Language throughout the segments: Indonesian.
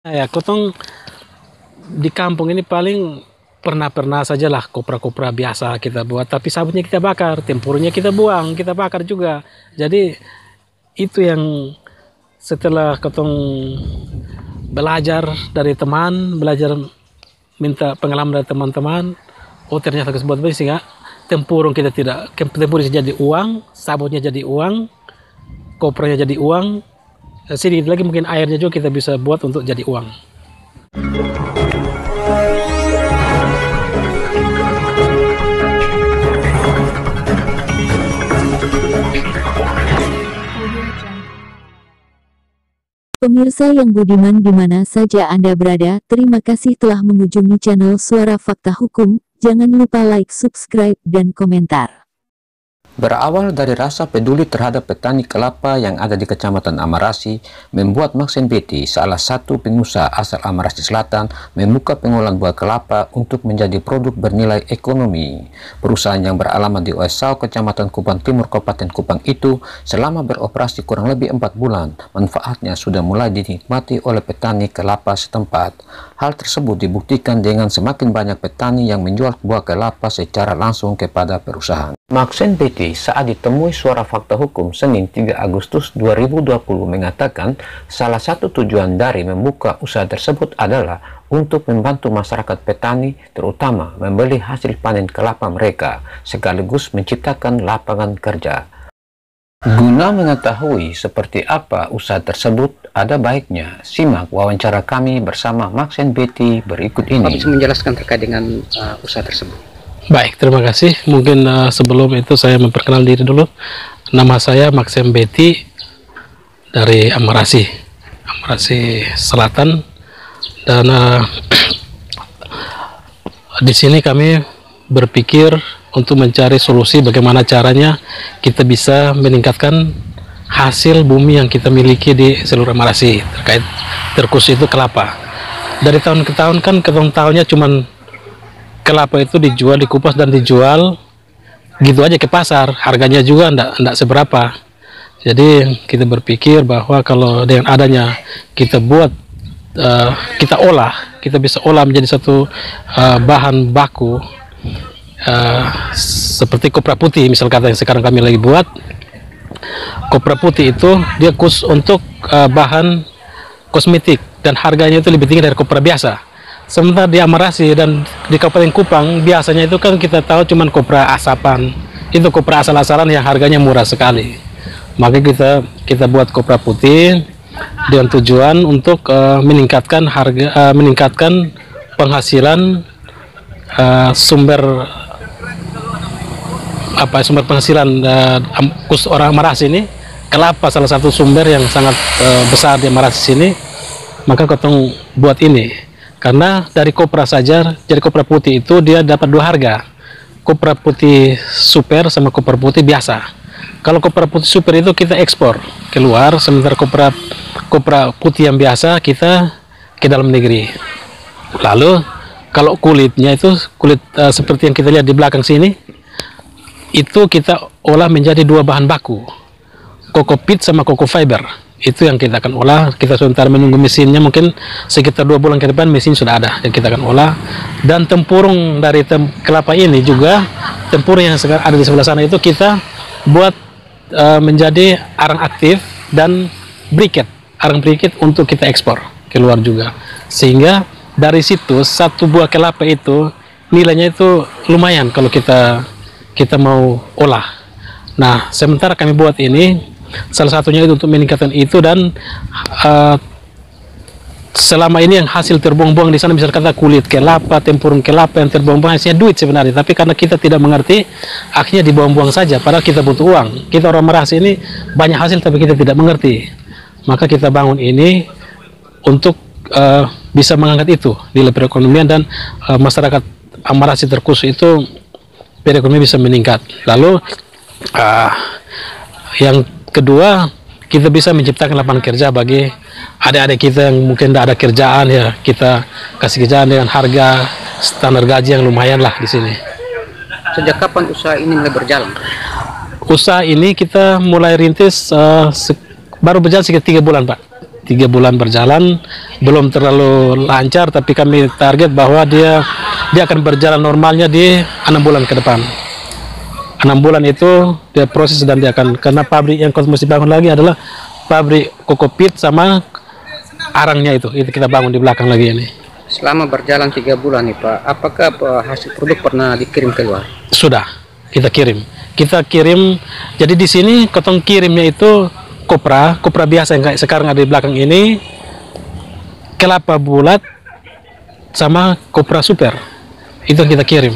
Ya, kotong di kampung ini paling pernah saja lah kopra-kopra biasa kita buat, tapi sabutnya kita bakar, tempurnya kita buang, kita bakar juga. Jadi itu yang setelah kotong belajar dari teman, belajar minta pengalaman dari teman-teman, oh ternyata kesebut sehingga tempurung kita tidak, tempurung jadi uang, sabutnya jadi uang, kopranya jadi uang, sedikit lagi mungkin airnya juga kita bisa buat untuk jadi uang. Pemirsa yang budiman di mana saja Anda berada, terima kasih telah mengunjungi channel Suara Fakta Hukum. Jangan lupa like, subscribe, dan komentar. Berawal dari rasa peduli terhadap petani kelapa yang ada di Kecamatan Amarasi, membuat Maxen Betty, salah satu pengusaha asal Amarasi Selatan, membuka pengolahan buah kelapa untuk menjadi produk bernilai ekonomi. Perusahaan yang beralamat di Oesau, Kecamatan Kupang Timur, Kabupaten Kupang itu, selama beroperasi kurang lebih 4 bulan, manfaatnya sudah mulai dinikmati oleh petani kelapa setempat. Hal tersebut dibuktikan dengan semakin banyak petani yang menjual buah kelapa secara langsung kepada perusahaan. Maxen Betty saat ditemui Suara Fakta Hukum Senin 3 Agustus 2020 mengatakan salah satu tujuan dari membuka usaha tersebut adalah untuk membantu masyarakat petani, terutama membeli hasil panen kelapa mereka, sekaligus menciptakan lapangan kerja. Guna mengetahui seperti apa usaha tersebut, ada baiknya simak wawancara kami bersama Maxen Betty berikut ini. Bisa menjelaskan terkait dengan usaha tersebut? Baik, terima kasih. Mungkin sebelum itu saya memperkenalkan diri dulu. Nama saya Maxen Betty dari Amarasi Selatan, dan di sini kami berpikir untuk mencari solusi bagaimana caranya kita bisa meningkatkan hasil bumi yang kita miliki di seluruh Amarasi terkait terkhusus itu kelapa. Dari tahun ke tahun kan tahunnya cuman kelapa itu dijual, dikupas dan dijual gitu aja ke pasar, harganya juga enggak seberapa. Jadi kita berpikir bahwa kalau dengan adanya kita buat, kita olah, kita bisa olah menjadi satu bahan baku seperti kopra putih, misal kata yang sekarang kami lagi buat. Kopra putih itu dia khusus untuk bahan kosmetik dan harganya itu lebih tinggi dari kopra biasa. Sementara di Amarasi dan di Kabupaten Kupang biasanya itu kan kita tahu cuman kopra asapan, itu kopra asal-asalan yang harganya murah sekali. Maka kita buat kopra putih dengan tujuan untuk meningkatkan harga, meningkatkan penghasilan, sumber penghasilan khusus orang Amarasi ini. Kelapa salah satu sumber yang sangat besar di Amarasi sini. Maka kotong buat ini. Karena dari kopra saja, jadi kopra putih itu dia dapat 2 harga. Kopra putih super sama kopra putih biasa. Kalau kopra putih super itu kita ekspor keluar, sementara kopra putih yang biasa kita ke dalam negeri. Lalu kalau kulitnya itu kulit seperti yang kita lihat di belakang sini, itu kita olah menjadi 2 bahan baku, kokopit sama koko fiber. Itu yang kita akan olah. Kita sebentar menunggu mesinnya, mungkin sekitar 2 bulan ke depan mesin sudah ada yang kita akan olah. Dan tempurung dari kelapa ini juga, tempurung yang sekarang ada di sebelah sana itu kita buat menjadi arang aktif dan briket, arang briket untuk kita ekspor keluar juga. Sehingga dari situ satu buah kelapa itu nilainya itu lumayan kalau kita mau olah. Nah, sementara kami buat ini, salah satunya itu untuk meningkatkan itu, dan selama ini yang hasil terbuang-buang di sana, bisa kata kulit kelapa, tempurung kelapa yang terbuang-buang, hasilnya duit sebenarnya, tapi karena kita tidak mengerti, akhirnya dibuang-buang saja, padahal kita butuh uang. Kita orang Amarasi ini banyak hasil tapi kita tidak mengerti, maka kita bangun ini untuk bisa mengangkat itu nilai perekonomian, dan masyarakat Amarasi terkhusus itu perekonomian bisa meningkat. Lalu yang kedua, kita bisa menciptakan lapangan kerja bagi adik-adik kita yang mungkin tidak ada kerjaan, ya kita kasih kerjaan dengan harga standar gaji yang lumayan lah di sini. Sejak kapan usaha ini mulai berjalan? Usaha ini kita mulai rintis baru berjalan sekitar 3 bulan, Pak. 3 bulan berjalan, belum terlalu lancar, tapi kami target bahwa dia akan berjalan normalnya di 6 bulan ke depan. 6 bulan itu dia proses dan dia akan, karena pabrik yang mesti bangun lagi adalah pabrik kokopit sama arangnya itu kita bangun di belakang lagi ini. Selama berjalan 3 bulan nih Pak, apakah hasil produk pernah dikirim keluar? Sudah, kita kirim. Jadi di sini kotong kirimnya itu kopra biasa yang kayak sekarang ada di belakang ini, kelapa bulat sama kopra super. Itu yang kita kirim.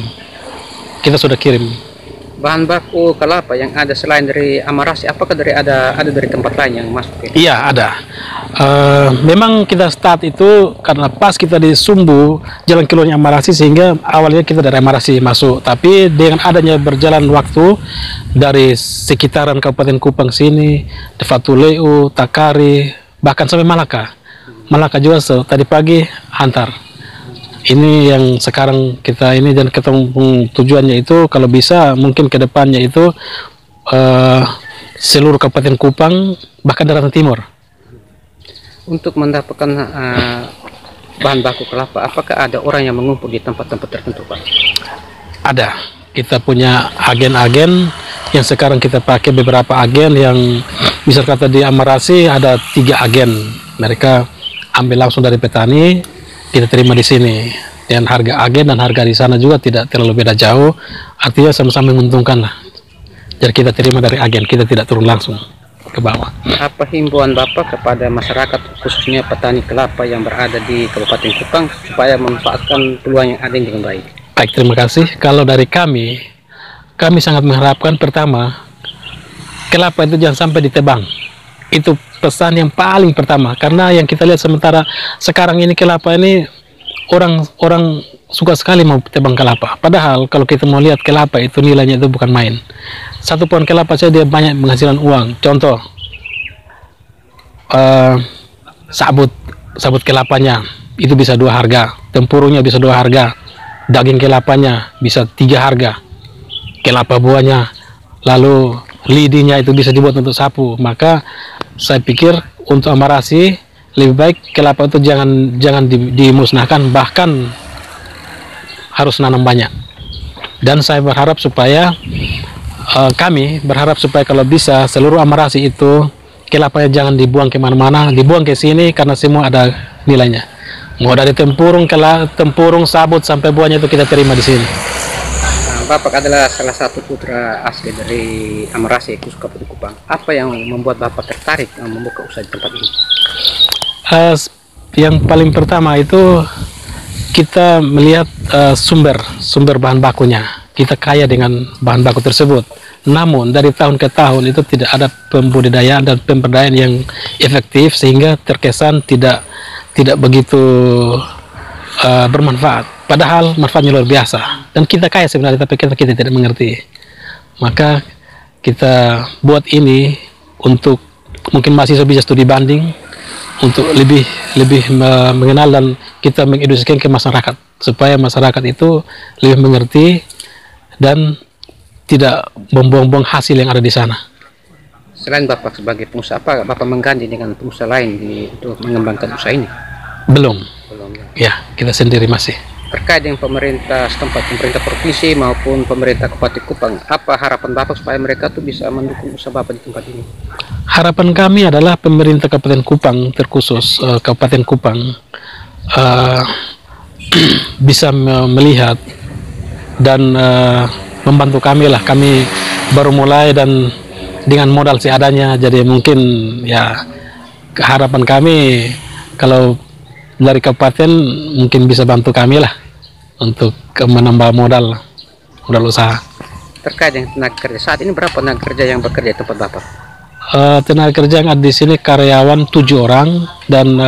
Kita sudah kirim. Bahan baku kelapa yang ada selain dari Amarasi, apakah ada dari tempat lain yang masuk ke? Iya, ada. Memang kita start itu karena pas kita di Sumbu jalan keluarnya Amarasi, sehingga awalnya kita dari Amarasi masuk, tapi dengan adanya berjalan waktu dari sekitaran Kabupaten Kupang sini, Fatuleu, Takari, bahkan sampai Malaka juga tadi pagi antar. Ini yang sekarang kita ini, dan ketemu tujuannya itu kalau bisa mungkin ke depannya itu seluruh Kabupaten Kupang bahkan daratan timur. Untuk mendapatkan bahan baku kelapa, apakah ada orang yang mengumpul di tempat-tempat tertentu Pak? Ada. Kita punya agen-agen yang sekarang kita pakai, beberapa agen yang misal kata di Amarasi ada 3 agen. Mereka ambil langsung dari petani, kita terima di sini, dan harga agen dan harga di sana juga tidak terlalu beda jauh, artinya sama-sama menguntungkan lah. Jadi kita terima dari agen, kita tidak turun langsung ke bawah. Apa himbauan Bapak kepada masyarakat, khususnya petani kelapa yang berada di Kabupaten Kupang, supaya memanfaatkan peluang yang ada dengan baik? Baik, terima kasih. Kalau dari kami sangat mengharapkan, pertama, kelapa itu jangan sampai ditebang. Itu pesan yang paling pertama, karena yang kita lihat sementara sekarang ini kelapa ini orang suka sekali mau tebang kelapa, padahal kalau kita mau lihat kelapa itu nilainya itu bukan main. 1 pohon kelapa saja dia banyak menghasilkan uang. Contoh sabut kelapanya itu bisa 2 harga, tempurungnya bisa 2 harga, daging kelapanya bisa 3 harga, kelapa buahnya, lalu lidinya itu bisa dibuat untuk sapu. Maka saya pikir untuk Amarasi lebih baik kelapa itu jangan dimusnahkan, bahkan harus nanam banyak. Dan saya berharap supaya kami berharap supaya kalau bisa seluruh Amarasi itu kelapanya jangan dibuang kemana-mana, dibuang ke sini, karena semua ada nilainya. Mau dari tempurung, sabut sampai buahnya itu kita terima di sini. Bapak adalah salah satu putra asli dari Amarasi, khusus Kabupaten Kupang. Apa yang membuat Bapak tertarik membuka usaha di tempat ini? Yang paling pertama itu kita melihat sumber bahan bakunya. Kita kaya dengan bahan baku tersebut. Namun dari tahun ke tahun itu tidak ada pembudidayaan dan pemberdayaan yang efektif, sehingga terkesan tidak begitu bermanfaat. Padahal manfaatnya luar biasa, dan kita kaya sebenarnya, tapi kita tidak mengerti. Maka kita buat ini untuk mungkin mahasiswa bisa studi banding, untuk lebih mengenal, dan kita mengedukasikan ke masyarakat supaya masyarakat itu lebih mengerti dan tidak membuang-buang hasil yang ada di sana. Selain Bapak sebagai pengusaha, apa Bapak menggandeng dengan pengusaha lain untuk mengembangkan usaha ini? Belum. Ya, kita sendiri masih. Terkait dengan pemerintah setempat, pemerintah provinsi maupun pemerintah Kabupaten Kupang, apa harapan Bapak supaya mereka tuh bisa mendukung usaha Bapak di tempat ini? Harapan kami adalah pemerintah Kabupaten Kupang, terkhusus Kabupaten Kupang, bisa melihat dan membantu kami lah. Kami baru mulai dan dengan modal seadanya, jadi mungkin ya harapan kami kalau dari kabupaten mungkin bisa bantu kami lah untuk menambah modal usaha. Terkait dengan tenaga kerja, saat ini berapa tenaga kerja yang bekerja di tempat Bapak? Tenaga kerja yang ada di sini karyawan 7 orang, dan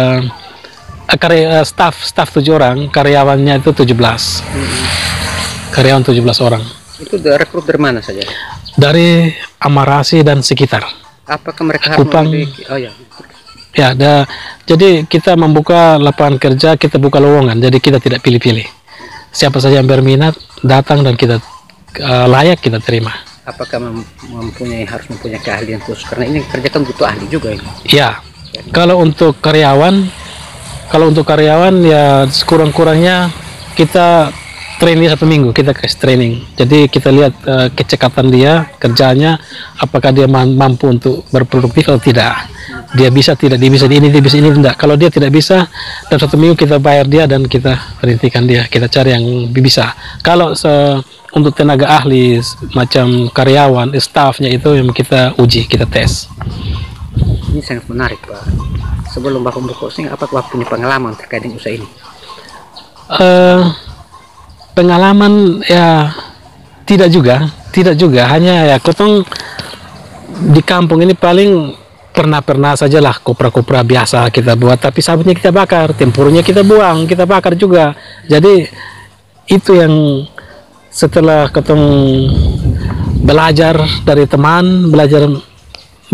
staff 7 orang, karyawannya itu 17. Karyawan 17 orang. Itu rekrut dari mana saja? Dari Amarasi dan sekitar. Apakah mereka harus memiliki? Oh ya. Ya, jadi kita membuka lapangan kerja, kita buka lowongan, jadi kita tidak pilih-pilih. Siapa saja yang berminat datang dan kita layak kita terima. Apakah harus mempunyai keahlian khusus? Karena ini kerja kan butuh ahli juga ya. Ya, Kalau untuk karyawan ya sekurang-kurangnya kita training 1 minggu, kita kasih training. Jadi kita lihat kecekatan dia, kerjanya, apakah dia mampu untuk berproduktif atau tidak. Dia bisa tidak, dia bisa ini, tidak. Kalau dia tidak bisa, dalam 1 minggu kita bayar dia dan kita berhentikan dia. Kita cari yang bisa. Kalau untuk tenaga ahli macam karyawan, staffnya itu yang kita uji, kita tes. Ini sangat menarik, Pak. Sebelum Bapak membuka usaha, apa Bapak punya pengalaman terkait dengan usaha ini? Pengalaman ya tidak juga, hanya ya kotong di kampung ini paling pernah sajalah kopra-kopra biasa kita buat, tapi sabutnya kita bakar, tempurnya kita buang, kita bakar juga. Jadi itu yang setelah kotong belajar dari teman, belajar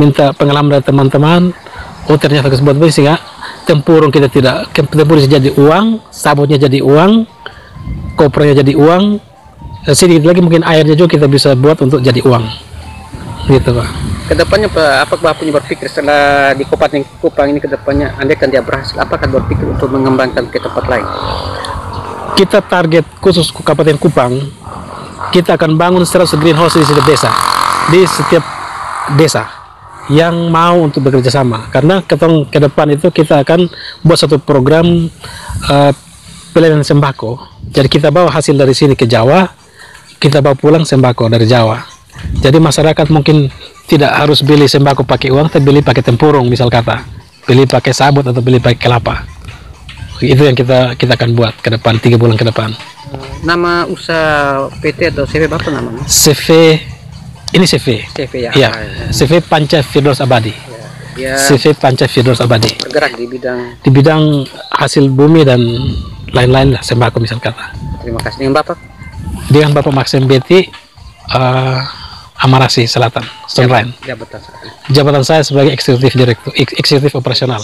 minta pengalaman dari teman-teman, oh ternyata buat sehingga tempurung kita tidak, tempurung jadi uang, sabutnya jadi uang, kopranya jadi uang, sedikit lagi mungkin airnya juga kita bisa buat untuk jadi uang, gitu Pak. Kedepannya Pak, apa Bapak punya berpikir setelah di Kabupaten Kupang ini kedepannya, andai kan dia berhasil, apakah berpikir untuk mengembangkan ke tempat lain? Kita target khusus Kabupaten Kupang, kita akan bangun 100 greenhouse di setiap desa, yang mau untuk bekerja sama, karena ke depan itu kita akan buat satu program pelayanan sembako. Jadi kita bawa hasil dari sini ke Jawa, kita bawa pulang sembako dari Jawa. Jadi masyarakat mungkin tidak harus beli sembako pakai uang, tapi beli pakai tempurung, misal kata, beli pakai sabut atau beli pakai kelapa. Itu yang kita akan buat ke depan, 3 bulan ke depan. Nama usaha PT atau CV Bapak namanya? CV, ini CV. CV ya. Iya, CV Panca Firdaus Abadi. Ya. CV Panca Firdaus Abadi. Bergerak di bidang hasil bumi dan lain-lain lah, sembako misal kata. Terima kasih. Dengan Bapak? Dengan Bapak Maxim Betty, Amarasi Selatan, Stone Line. Jabatan saya sebagai eksekutif direktur, eksekutif operasional.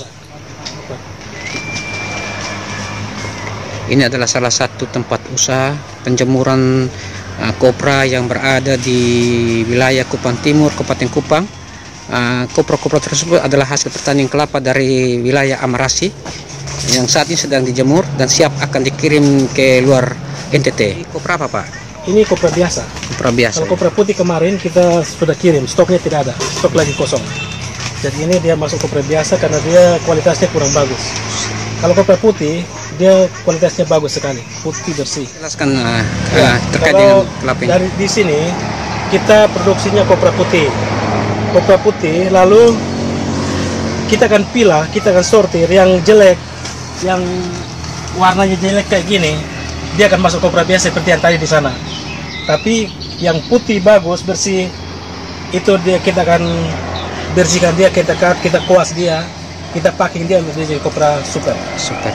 Ini adalah salah satu tempat usaha penjemuran kopra yang berada di wilayah Kupang Timur, Kabupaten Kupang. Kopra-kopra tersebut adalah hasil pertanian kelapa dari wilayah Amarasi yang saat ini sedang dijemur dan siap akan dikirim ke luar NTT. Kopra apa Pak? Ini kopra biasa. Kopra biasa. Kalau kopra putih kemarin kita sudah kirim, stoknya tidak ada, stok lagi kosong. Jadi ini dia masuk kopra biasa karena dia kualitasnya kurang bagus. Kalau kopra putih, dia kualitasnya bagus sekali, putih bersih. Jelaskan terkait kalau dengan kelapa ini. Dari di sini kita produksinya kopra putih. Kopra putih, lalu kita akan pilah, kita akan sortir yang jelek, yang warnanya jelek kayak gini, dia akan masuk kopra biasa seperti yang tadi di sana. Tapi yang putih bagus bersih itu kita akan bersihkan dia, kita cut, kita kuas dia, kita packing dia menjadi jadi kopra super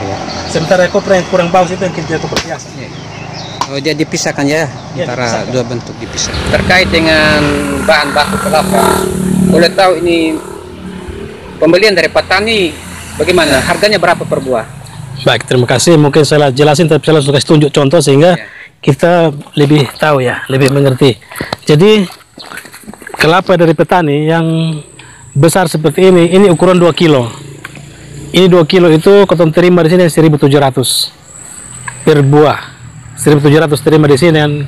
ya. Sementara kopra yang kurang bagus itu yang kita kopra biasa. Oh, dia dipisahkan ya, antara dipisahkan. Dua bentuk dipisah. Terkait dengan bahan baku kelapa, boleh tahu ini pembelian dari petani bagaimana? Harganya berapa per buah? Baik, terima kasih. Mungkin saya jelasin, tapi saya langsung kasih tunjuk contoh sehingga kita lebih tahu ya, lebih mengerti. Jadi kelapa dari petani yang besar seperti ini ukuran 2 kilo. Ini 2 kilo itu kotong terima di sini 1.700 per buah. 1.700 terima di sini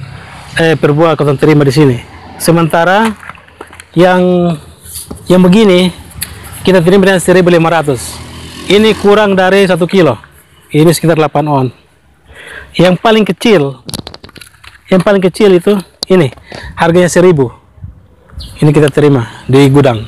per buah kotong terima di sini. Sementara yang begini kita terima dengan 1.500. Ini kurang dari 1 kilo. Ini sekitar 8 on. Yang paling kecil itu ini harganya 1.000. Ini kita terima di gudang.